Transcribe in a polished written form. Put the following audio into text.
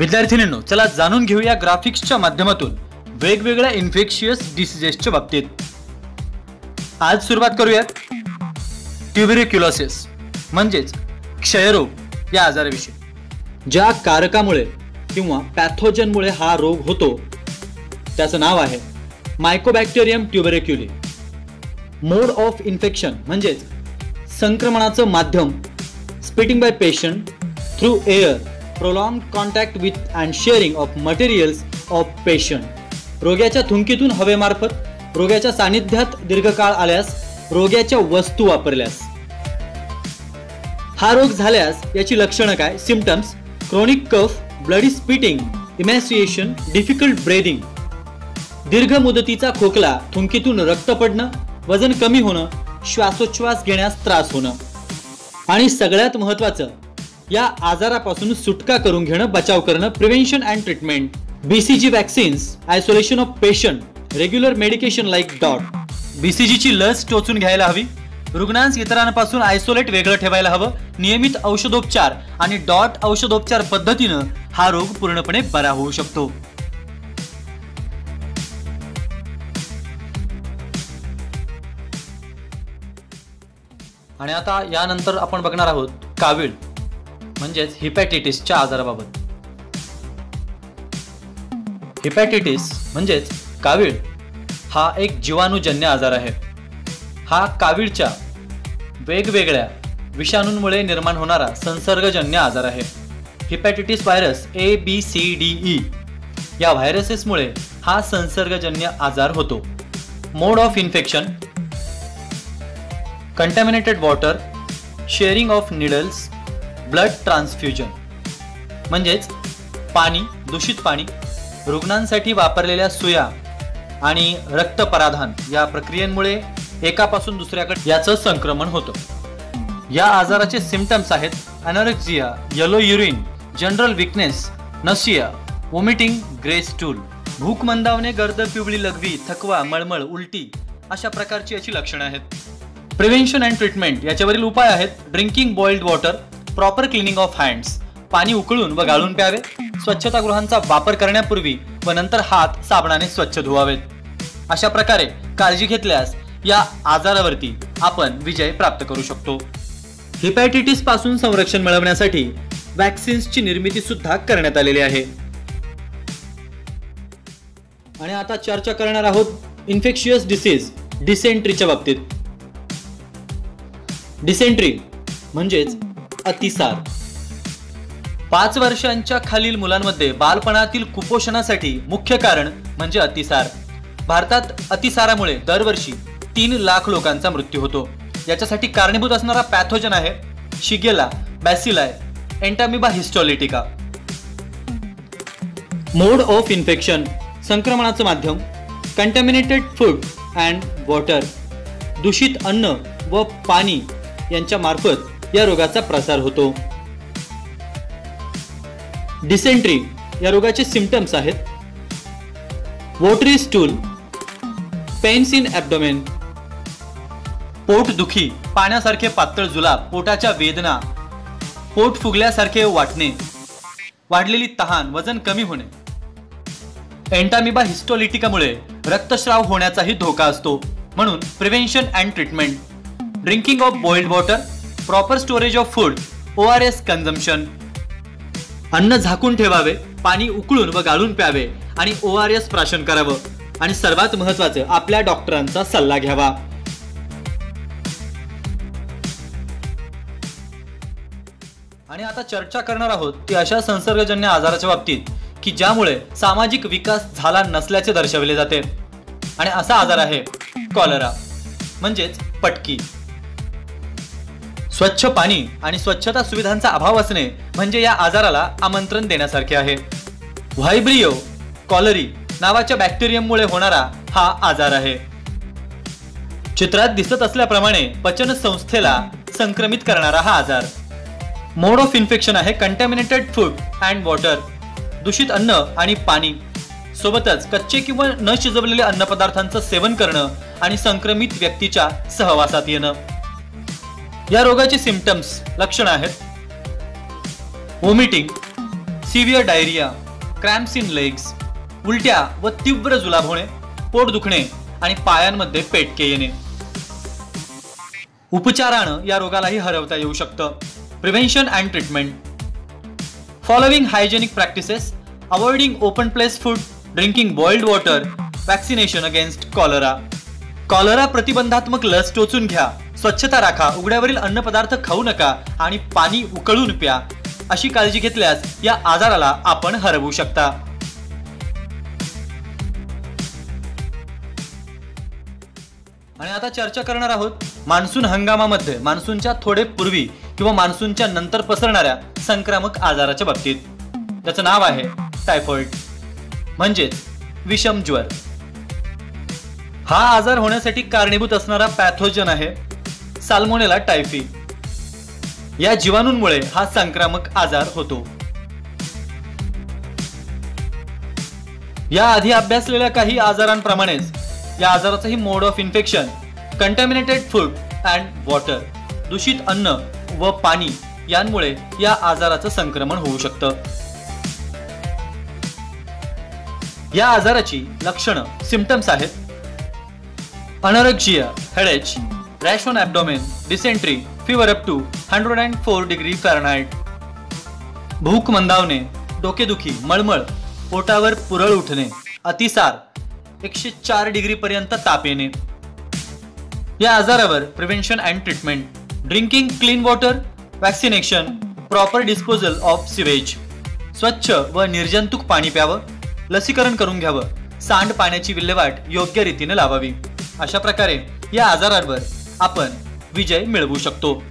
विद्यार्थिनींनो, चला जाणून घेऊया ग्राफिक्सच्या माध्यमातून वेगवेगळ्या इन्फेक्शियस डिसीजेसच्या बाबतीत। आज सुरुवात करूयात ट्युबेरिक्युलोसिस म्हणजेच क्षयरोग या आजाराविषयी। ज्या कारकामुळे किंवा पॅथोजनमुळे हा रोग होतो त्याचं नाव आहे Mycobacterium tuberculi. Mode of infection म्हणजेच संक्रमणाचं माध्यम spitting by patient through air, prolonged contact with and sharing of materials of patient। रोग्याच्या थुंकीतून हवेमार्फत, रोग्याच्या सानिध्यात दीर्घकाळ आल्यास, रोग्याच्या वस्तू वापरल्यास। हा रोग झाल्यास याची लक्षणं काय? Symptoms: chronic cough, bloody spitting, emaciation, difficult breathing, दीर्घ मुदतीचा खोकला, थुंकीतून रक्त पडणं, वजन कमी होणं, श्वासोच्छवास घेण्यास त्रास होणं आणि सगळ्यात महत्त्वाचं या आजारापासून सुटका करून घेणं, बचाव करणं, prevention and treatment, BCG vaccines, isolation of patient, regular medication like dot. BCG ची लस टोचून घ्यायला हवी, रुग्णांस इतरांपासून आयसोलेट वेगळं ठेवायला हवं, नियमित औषधोपचार आणि डॉट औषधोपचार पद्धतीनं हा रोग पूर्णपणे बरा होऊ शकतो। आणि आता यानंतर आपण बघणार आहोत कावीळ म्हणजेच हिपॅटायटिसच्या आजाराबाबत। हिपॅटायटिस म्हणजेच कावीळ हा एक जीवाणूजन्य आजार आहे। हा कावीळच्या वेगवेगळ्या विषाणूंमुळे निर्माण होणारा संसर्गजन्य आजार आहे। हिपॅटायटिस व्हायरस ABCDE या व्हायरसेसमुळे हा संसर्गजन्य आजार होतो। Mode of infection: contaminated water, sharing of needles, blood transfusion म्हणजेच पाणी, दूषित पाणी, रुग्णांसाठी वापरलेल्या सुया आणि रक्तपराधान या प्रक्रियेमुळे एकापासून दुसऱ्याकडे याचं संक्रमण होतं। या आजाराचे सिम्पटम्स आहेत anorexia, yellow urine, general weakness, nausea, vomiting, grey stool, भूक मंदावणे, गर्द पिवळी लघवी, थकवा, मळमळ, उलटी अशा प्रकारची याची लक्षणं आहेत। प्रिव्हेंशन अँड ट्रीटमेंट: याच्यावरील उपाय आहेत drinking boiled water, proper cleaning of hands, पाणी उकळून व गाळून प्यावे, स्वच्छतागृहांचा वापर करण्यापूर्वी व नंतर हात साबणाने स्वच्छ धुवावेत। अशा प्रकारे काळजी घेतल्यास या आजारावरती आपण विजय प्राप्त करू शकतो। हिपॅटायटिस पासून संरक्षण मिळवण्यासाठी वॅक्सिन्सची निर्मिती सुद्धा करण्यात आलेली आहे। आणि आता चर्चा करणार आहोत इन्फेक्शियस डिसीज डिसेंट्रीच्या बाबतीत। डिसेंट्री म्हणजेच अतिसार। 5 वर्षांच्या खालील मुलांमध्ये बालपणातील कुपोषणासाठी मुख्य कारण म्हणजे अतिसार। भारतात अतिसारामुळे दरवर्षी 3 लाख लोकांचा मृत्यू होतो। याच्यासाठी कारणीभूत असणारा पॅथोजन आहे शिगेला बॅसिलाई एंटामिबा हिस्टोलिटिका। मोड ऑफ इन्फेक्शन: संक्रमणाचं माध्यम कंटॅमिनेटेड फूड अँड वॉटर, दूषित अन्न व पाणी यांच्या मार्फत या रोगाचा प्रसार होतो। डिसेंट्री या रोगाचे सिम्पटम्स आहेत वॉटरी स्टूल, पेन्स इन ॲब्डोमेन, पोटदुखी, पाण्यासारखे पातळ जुलाब, पोटाच्या वेदना, पोट फुगल्यासारखे वाटणे, वाढलेली तहान, वजन कमी होणे। एंटामिबा हिस्टोलिटिकामुळे रक्तस्राव होण्याचाही धोका असतो, म्हणून prevention and treatment: drinking of boiled water, proper storage of food, ORS consumption, अन्न झाकून ठेवावे, पाणी उकळून व गाळून प्यावे आणि ORS प्राशन करावं आणि सर्वात महत्त्वाचं आपल्या डॉक्टरांचा सल्ला घ्यावा। आणि आता चर्चा करणार आहोत की अशा संसर्गजन्य आजाराच्या बाबतीत की ज्यामुळे सामाजिक विकास झाला नसल्याचे दर्शविले जाते। आणि असा आजार आहे कॉलरा म्हणजेच पटकी। स्वच्छ पाणी आणि स्वच्छता सुविधांचा अभाव असणे म्हणजे या आजाराला आमंत्रण देण्यासारखे आहे। व्हायब्रियो कॉलरी नावाच्या बॅक्टेरियममुळे होणारा हा आजार आहे। चित्रात दिसत असल्याप्रमाणे पचन संस्थेला संक्रमित करणारा हा आजार। मोड ऑफ इन्फेक्शन आहे कंटॅमिनेटेड फूड अँड वॉटर, दूषित अन्न आणि पाणी, सोबतच कच्चे किंवा न शिजवलेले अन्नपदार्थांचं सेवन करणं आणि संक्रमित व्यक्तीच्या सहवासात येणं। या रोगाचे सिम्पटम्स लक्षणं आहेत vomiting, severe diarrhoea, cramps in legs, उलट्या व तीव्र जुलाब होणे, पोट दुखणे आणि पायांमध्ये पेटके येणे. उपचारानं या रोगालाही हरवता येऊ शकतं. Prevention and treatment. Following hygienic practices, avoiding open place food, drinking boiled water, vaccination against cholera. Cholera प्रतिबंधात्मक लस टोचून घ्या, स्वच्छता राखा, उघड्यावरील अन्नपदार्थ खाऊ नका आणि पाणी उकळून प्या. अशी काळजी घेतल्यास या आजाराला आपण हरवू शकता. आणि आता चर्चा करणार आहोत मान्सून हंगामामध्ये मान्सूनच्या थोडे पूर्वी किंवा मान्सूनच्या नंतर पसरणाऱ्या संक्रामक आजाराच्या बाबतीत. त्याचं नाव आहे टायफॉइड म्हणजेच विषम ज्वर. हा आजार होण्यासाठी कारणीभूत असणारा पॅथोजन आहे साल्मोनेला टायफी. या जीवाणूंमुळे हा संक्रामक आजार होतो. या आधी अभ्यासलेल्या काही आजारांप्रमाणेच या आजाराचंही mode of infection contaminated food and water, दूषित अन्न व पाणी यांमुळे या आजाराचं संक्रमण होऊ शकतं. या आजाराची लक्षणं सिम्पटम्स आहेत: anorexia, headache, rash on abdomen, dysentery, fever up to 104 degree Fahrenheit, भूक मंदावणे, डोकेदुखी, मळमळ, पोटावर पुरळ उठणे, अतिसार, 104 डिग्री पर्यंत ताप येणे. या आजारावर prevention and treatment. Drinking clean water, vaccination, proper disposal of sewage. स्वच्छ व निर्जंतुक पाणी प्यावं, लसीकरण करून घ्यावं, सांडपाण्याची विल्हेवाट योग्य रीतीने लावावी. अशा प्रकारे या आजारावर आपण विजय मिळवू शकतो.